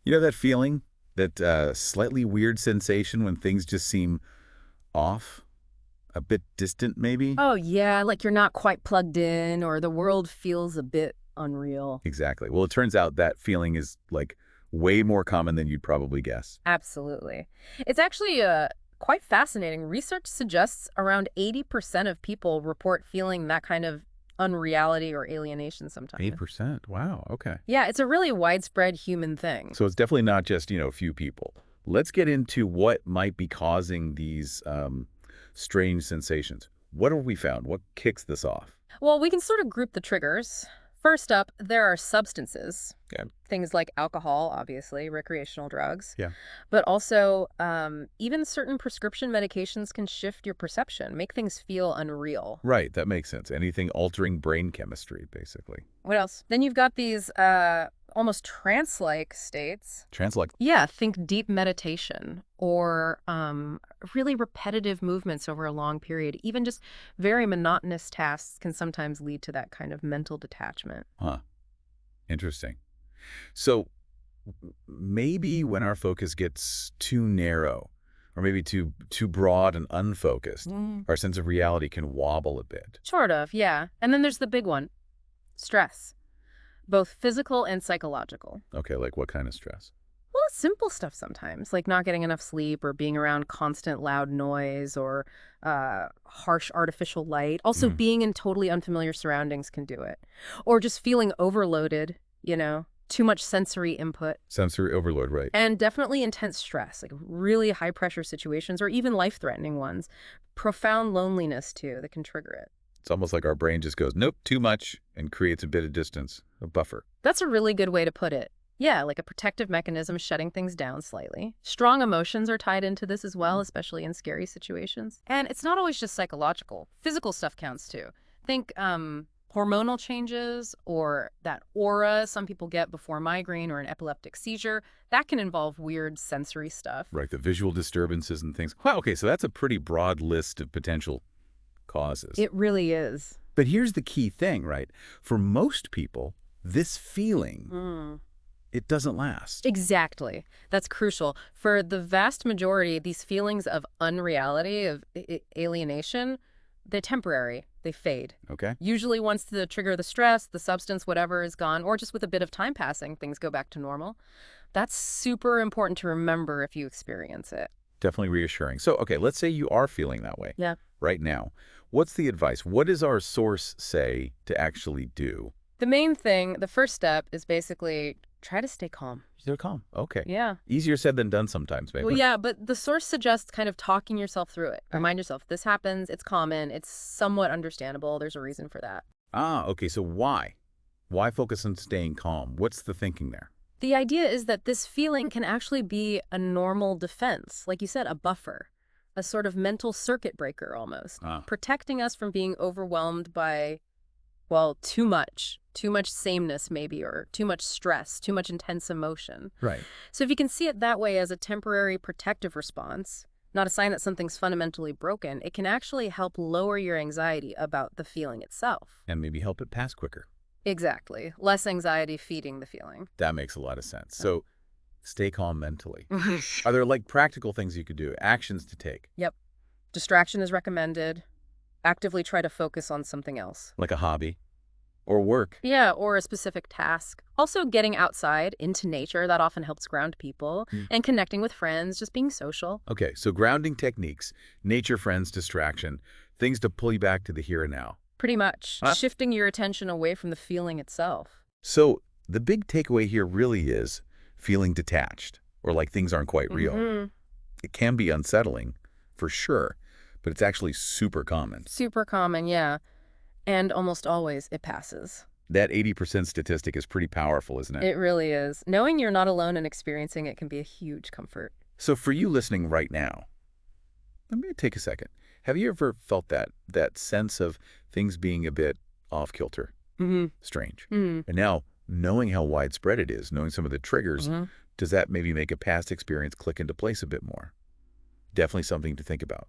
You know that feeling? That slightly weird sensation when things just seem off? A bit distant, maybe? Oh, yeah, like you're not quite plugged in or the world feels a bit unreal. Exactly. Well, it turns out that feeling is, like, way more common than you'd probably guess. Absolutely. It's actually quite fascinating. Research suggests around 80% of people report feeling that kind of unreality or alienation sometimes. 8%. Wow. Okay. Yeah, it's a really widespread human thing. So it's definitely not just, a few people. Let's get into what might be causing these strange sensations. What have we found? What kicks this off? Well, we can sort of group the triggers. First up, there are substances, Okay. things like alcohol, obviously, recreational drugs, Yeah. but also even certain prescription medications can shift your perception, make things feel unreal. Right. That makes sense. Anything altering brain chemistry, basically. What else? Then you've got these almost trance-like states. Translate. Yeah, think deep meditation or really repetitive movements over a long period. Even just very monotonous tasks can sometimes lead to that kind of mental detachment. Huh. Interesting. So maybe when our focus gets too narrow, or maybe too broad and unfocused, our sense of reality can wobble a bit. Sort of, yeah. And then there's the big one, stress, both physical and psychological. Okay, like what kind of stress? Well, it's simple stuff sometimes, like not getting enough sleep or being around constant loud noise or harsh artificial light. Also, Mm. being in totally unfamiliar surroundings can do it. Or just feeling overloaded, too much sensory input. Sensory overload, right? And definitely intense stress, like really high pressure situations or even life-threatening ones. Profound loneliness, too, that can trigger it. It's almost like our brain just goes, nope, too much, and creates a bit of distance, a buffer. That's a really good way to put it. Yeah, like a protective mechanism shutting things down slightly. Strong emotions are tied into this as well, especially in scary situations. And it's not always just psychological. Physical stuff counts too. Think hormonal changes or that aura some people get before migraine or an epileptic seizure. That can involve weird sensory stuff. Right, the visual disturbances and things. Wow, okay, so that's a pretty broad list of potential causes. It really is. But here's the key thing, right? For most people, this feeling, it doesn't last. Exactly. That's crucial. For the vast majority, these feelings of unreality, of alienation, they're temporary. They fade. Okay? Usually once the trigger, the stress, the substance, whatever is gone, or just with a bit of time passing, things go back to normal. That's super important to remember if you experience it. Definitely reassuring. So, okay, let's say you are feeling that way Yeah. right now. What's the advice? What does our source say to actually do? The main thing, the first step is basically try to stay calm. They're calm. Okay. Yeah. Easier said than done sometimes, maybe. Well, yeah, but the source suggests kind of talking yourself through it. Remind yourself, this happens, it's common, it's somewhat understandable, there's a reason for that. Ah, okay, so why? Why focus on staying calm? What's the thinking there? The idea is that this feeling can actually be a normal defense, like you said, a buffer, a sort of mental circuit breaker almost, Ah, protecting us from being overwhelmed by, well, too much sameness maybe, or too much stress, too much intense emotion. right. So if you can see it that way as a temporary protective response, not a sign that something's fundamentally broken, it can actually help lower your anxiety about the feeling itself. And maybe help it pass quicker. Exactly. Less anxiety feeding the feeling. That makes a lot of sense. So stay calm mentally. Are there like practical things you could do, actions to take, Yep. Distraction is recommended. Actively try to focus on something else. like a hobby or work? Yeah, or a specific task. Also, getting outside into nature, that often helps ground people. Hmm. And connecting with friends, just being social. Okay, so grounding techniques, nature, friends, distraction, things to pull you back to the here and now. Pretty much. Huh? Shifting your attention away from the feeling itself. So the big takeaway here really is feeling detached or like things aren't quite real. Mhm. It can be unsettling, for sure, but it's actually super common. Super common, yeah. And almost always it passes. That 80% statistic is pretty powerful, isn't it? It really is. Knowing you're not alone in experiencing it can be a huge comfort. So for you listening right now, let me take a second. Have you ever felt that sense of things being a bit off kilter, Mm-hmm. strange? Mm-hmm. And now, knowing how widespread it is, knowing some of the triggers, does that maybe make a past experience click into place a bit more? Definitely something to think about.